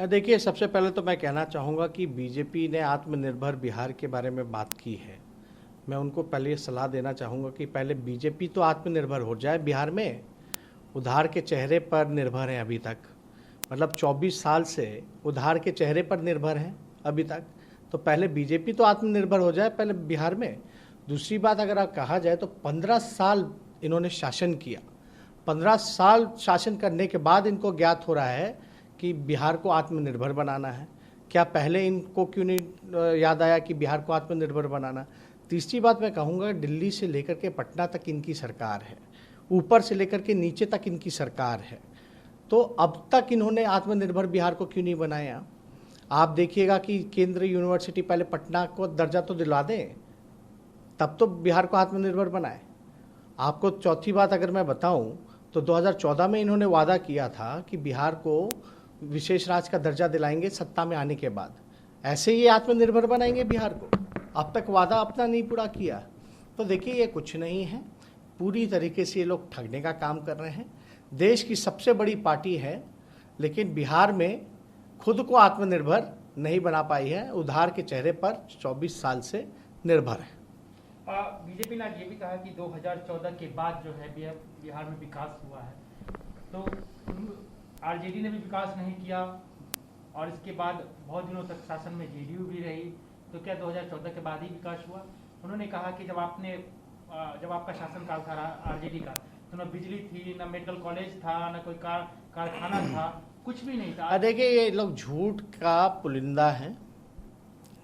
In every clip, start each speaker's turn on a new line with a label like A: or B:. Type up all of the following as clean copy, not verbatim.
A: देखिए, सबसे पहले तो मैं कहना चाहूँगा कि बीजेपी ने आत्मनिर्भर बिहार के बारे में बात की है। मैं उनको पहले ये सलाह देना चाहूँगा कि पहले बीजेपी तो आत्मनिर्भर हो जाए बिहार में। उधार के चेहरे पर निर्भर है अभी तक, मतलब 24 साल से उधार के चेहरे पर निर्भर हैं अभी तक। तो पहले बीजेपी तो आत्मनिर्भर हो जाए पहले बिहार में। दूसरी बात अगर आप कहा जाए तो 15 साल इन्होंने शासन किया। 15 साल शासन करने के बाद इनको ज्ञात हो रहा है कि बिहार को आत्मनिर्भर बनाना है। क्या पहले इनको क्यों नहीं याद आया कि बिहार को आत्मनिर्भर बनाना। तीसरी बात मैं कहूँगा, दिल्ली से लेकर के पटना तक इनकी सरकार है, ऊपर से लेकर के नीचे तक इनकी सरकार है। तो अब तक इन्होंने आत्मनिर्भर बिहार को क्यों नहीं बनाया। आप देखिएगा कि केंद्रीय यूनिवर्सिटी पहले पटना को दर्जा तो दिला दें, तब तो बिहार को आत्मनिर्भर बनाए। आपको चौथी बात अगर मैं बताऊं तो 2014 में इन्होंने वादा किया था कि बिहार को विशेष राज्य का दर्जा दिलाएंगे सत्ता में आने के बाद। ऐसे ही आत्मनिर्भर बनाएंगे बिहार को। अब तक वादा अपना नहीं पूरा किया। तो देखिए, ये कुछ नहीं है, पूरी तरीके से ये लोग ठगने का काम कर रहे हैं। देश की सबसे बड़ी पार्टी है, लेकिन बिहार में खुद को आत्मनिर्भर नहीं बना पाई है, उधार के चेहरे पर 24 साल से निर्भर है।
B: बीजेपी ने ये भी कहा कि 2014 के बाद जो है बिहार में विकास हुआ है, तो आरजेडी ने भी विकास नहीं किया और इसके बाद बहुत दिनों तक शासन में जेडीयू भी रही। तो क्या 2014 के बाद ही विकास हुआ। उन्होंने कहा कि जब आपका शासनकाल था आरजेडी का, तो न बिजली थी, न मेडिकल कॉलेज था, न कोई कारखाना था, कुछ भी नहीं था।
A: देखिए, ये लोग झूठ का पुलिंदा है,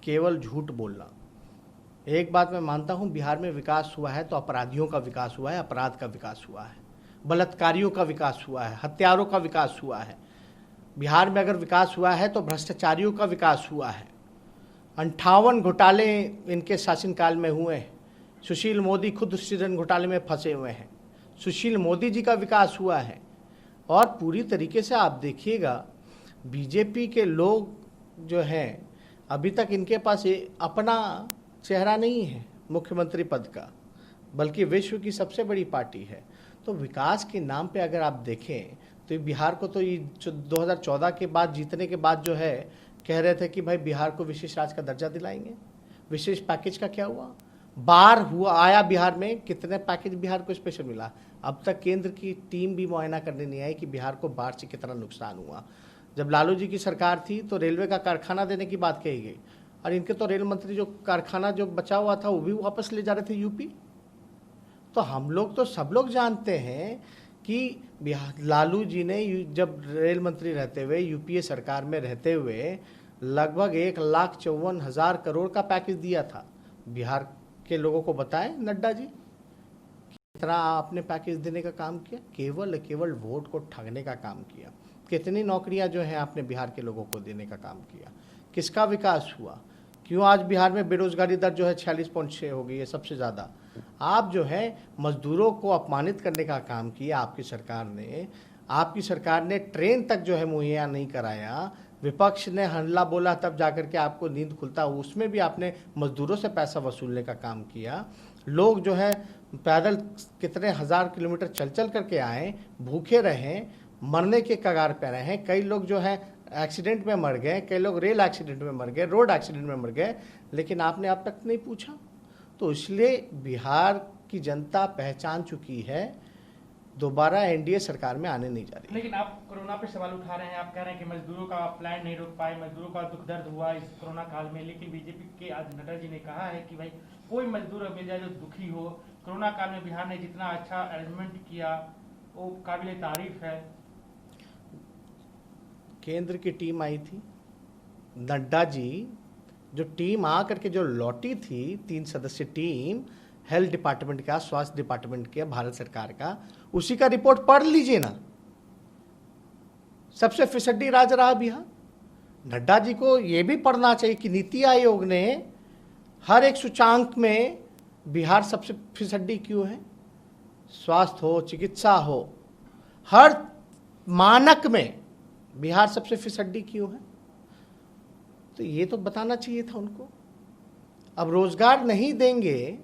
A: केवल झूठ बोलना। एक बात मैं मानता हूँ, बिहार में विकास हुआ है तो अपराधियों का विकास हुआ है, अपराध का विकास हुआ है, बलात्कारियों का विकास हुआ है, हत्यारों का विकास हुआ है। बिहार में अगर विकास हुआ है तो भ्रष्टाचारियों का विकास हुआ है। 58 घोटाले इनके शासनकाल में हुए हैं। सुशील मोदी खुद सृजन घोटाले में फंसे हुए हैं। सुशील मोदी जी का विकास हुआ है। और पूरी तरीके से आप देखिएगा, बीजेपी के लोग जो हैं, अभी तक इनके पास अपना चेहरा नहीं है मुख्यमंत्री पद का, बल्कि विश्व की सबसे बड़ी पार्टी है। तो विकास के नाम पे अगर आप देखें तो बिहार को तो ये 2014 के बाद जीतने के बाद जो है कह रहे थे कि भाई बिहार को विशेष राज्य का दर्जा दिलाएंगे। विशेष पैकेज का क्या हुआ। बार हुआ आया बिहार में, कितने पैकेज बिहार को स्पेशल मिला। अब तक केंद्र की टीम भी मुआयना करने नहीं आई कि बिहार को बाढ़ से कितना नुकसान हुआ। जब लालू जी की सरकार थी तो रेलवे का कारखाना देने की बात कही गई, और इनके तो रेल मंत्री जो कारखाना जो बचा हुआ था वो भी वापस ले जा रहे थे यूपी। तो हम लोग तो सब लोग जानते हैं कि लालू जी ने जब रेल मंत्री रहते हुए यूपीए सरकार में रहते हुए लगभग 1,54,000 करोड़ का पैकेज दिया था। बिहार के लोगों को बताएं नड्डा जी कितना आपने पैकेज देने का काम किया। केवल वोट को ठगने का काम किया। कितनी नौकरियां जो हैं आपने बिहार के लोगों को देने का काम किया। किसका विकास हुआ। क्यों आज बिहार में बेरोजगारी दर जो है 46.6 हो गई है, सबसे ज़्यादा। आप जो है मजदूरों को अपमानित करने का काम किया आपकी सरकार ने। आपकी सरकार ने ट्रेन तक जो है मुहैया नहीं कराया। विपक्ष ने हल्ला बोला तब जाकर के आपको नींद खुलता, उसमें भी आपने मजदूरों से पैसा वसूलने का काम किया। लोग जो है पैदल कितने हज़ार किलोमीटर चल चल करके आए, भूखे रहे, मरने के कगार पर रहे हैं। कई लोग जो है एक्सीडेंट में मर गए, कई लोग रेल एक्सीडेंट में मर गए, रोड एक्सीडेंट में मर गए, लेकिन आपने अब तक नहीं पूछा। तो इसलिए बिहार की जनता पहचान चुकी है, दोबारा एनडीए सरकार में आने नहीं जा रही।
B: लेकिन आप कोरोना पे सवाल उठा रहे हैं, आप कह रहे हैं कि मजदूरों का प्लान नहीं रोक पाए, मजदूरों का दुख दर्द हुआ इस कोरोना काल में। लेकिन बीजेपी के आज नड्डा जी ने कहा है कि भाई कोई मजदूर मिल जाए जो दुखी हो। कोरोना काल में बिहार ने जितना अच्छा अरेंजमेंट किया वो काबिले तारीफ है।
A: केंद्र की टीम आई थी, नड्डा जी जो टीम आ करके जो लौटी थी, 3 सदस्यीय टीम, हेल्थ डिपार्टमेंट का, स्वास्थ्य डिपार्टमेंट का, भारत सरकार का, उसी का रिपोर्ट पढ़ लीजिए ना। सबसे फिसड्डी राज रहा बिहार। नड्डा जी को यह भी पढ़ना चाहिए कि नीति आयोग ने हर एक सूचांक में बिहार सबसे फिसड्डी क्यों है। स्वास्थ्य हो, चिकित्सा हो, हर मानक में बिहार सबसे फिसड्डी क्यों है। तो ये तो बताना चाहिए था उनको। अब रोजगार नहीं देंगे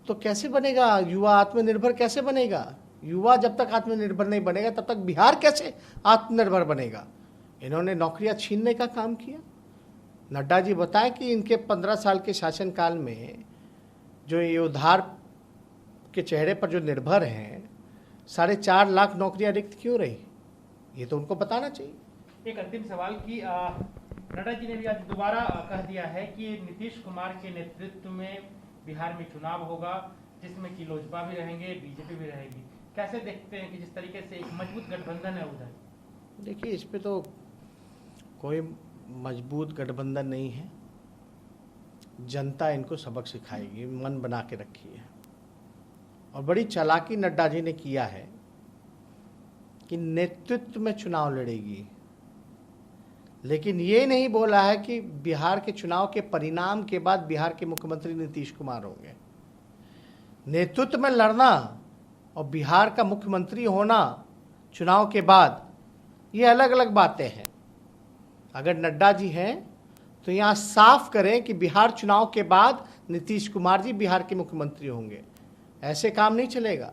A: तो कैसे बनेगा युवा आत्मनिर्भर, कैसे बनेगा युवा। जब तक आत्मनिर्भर नहीं बनेगा तब तक बिहार कैसे आत्मनिर्भर बनेगा। इन्होंने नौकरियां छीनने का काम किया। नड्डा जी बताएं कि इनके 15 साल के शासनकाल में जो ये उधार के चेहरे पर जो निर्भर हैं, 4.5 लाख नौकरियां रिक्त क्यों रही, ये तो उनको बताना चाहिए।
B: एक अंतिम सवाल की नड्डा जी ने भी आज दोबारा कह दिया है कि नीतीश कुमार के नेतृत्व में बिहार में चुनाव होगा, जिसमें कि लोजपा भी रहेंगे, बीजेपी भी रहेगी। कैसे देखते हैं कि जिस तरीके से एक मजबूत गठबंधन है उधर?
A: देखिए, इस पे तो कोई मजबूत गठबंधन नहीं है। जनता इनको सबक सिखाएगी, मन बना के रखी है। और बड़ी चालाकी नड्डा जी ने किया है कि नेतृत्व में चुनाव लड़ेगी, लेकिन ये नहीं बोला है कि बिहार के चुनाव के परिणाम के बाद बिहार के मुख्यमंत्री नीतीश कुमार होंगे। नेतृत्व में लड़ना और बिहार का मुख्यमंत्री होना चुनाव के बाद, ये अलग अलग बातें हैं। अगर नड्डा जी हैं तो यहाँ साफ करें कि बिहार चुनाव के बाद नीतीश कुमार जी बिहार के मुख्यमंत्री होंगे। ऐसे काम नहीं चलेगा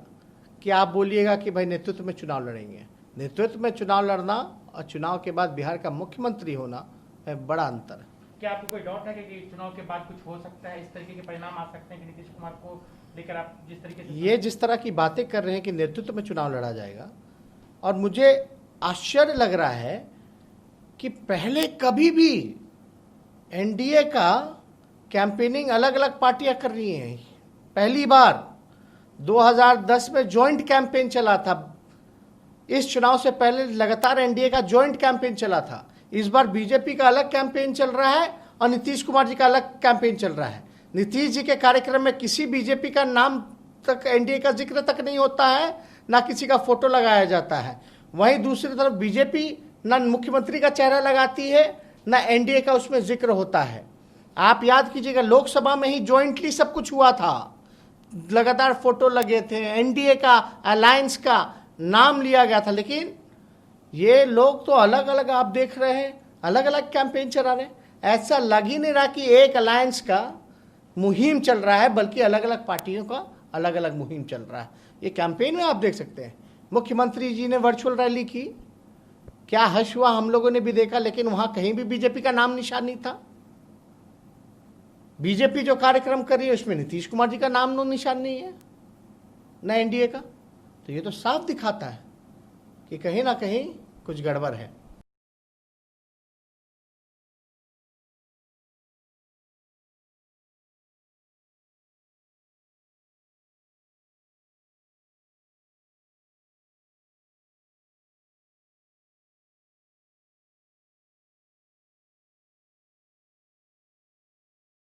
A: कि आप बोलिएगा कि भाई नेतृत्व में चुनाव लड़ेंगे। नेतृत्व में चुनाव लड़ना और चुनाव के बाद बिहार का मुख्यमंत्री होना है बड़ा अंतर है।
B: क्या आपको कोई डाउट है कि चुनाव के बाद कुछ हो सकता है, इस तरीके के परिणाम आ सकते हैं कि नीतीश कुमार को लेकर आप जिस तरीके से
A: ये जिस तरह की बातें कर रहे हैं कि नेतृत्व में चुनाव लड़ा जाएगा, और मुझे आश्चर्य लग रहा है कि पहले कभी भी एनडीए का कैंपेनिंग अलग अलग पार्टियां कर रही हैं। पहली बार 2010 में जॉइंट कैंपेन चला था। इस चुनाव से पहले लगातार एनडीए का जॉइंट कैंपेन चला था। इस बार बीजेपी का अलग कैंपेन चल रहा है और नीतीश कुमार जी का अलग कैंपेन चल रहा है। नीतीश जी के कार्यक्रम में किसी बीजेपी का नाम तक, एनडीए का जिक्र तक नहीं होता है, ना किसी का फोटो लगाया जाता है। वहीं दूसरी तरफ बीजेपी ना मुख्यमंत्री का चेहरा लगाती है, ना एनडीए का उसमें जिक्र होता है। आप याद कीजिएगा, लोकसभा में ही जॉइंटली सब कुछ हुआ था, लगातार फोटो लगे थे, एनडीए का, अलायंस का नाम लिया गया था। लेकिन ये लोग तो अलग अलग, आप देख रहे हैं, अलग अलग कैंपेन चला रहे हैं। ऐसा लग ही नहीं रहा कि एक अलायंस का मुहिम चल रहा है, बल्कि अलग अलग पार्टियों का अलग अलग मुहिम चल रहा है। ये कैंपेन में आप देख सकते हैं, मुख्यमंत्री जी ने वर्चुअल रैली की, क्या हर्ष हुआ हम लोगों ने भी देखा, लेकिन वहां कहीं भी बीजेपी का नाम निशान नहीं था। बीजेपी जो कार्यक्रम कर रही है उसमें नीतीश कुमार जी का नाम नो निशान नहीं है, न एनडीए का। तो ये तो साफ दिखाता है कि कहीं ना कहीं कुछ गड़बड़ है।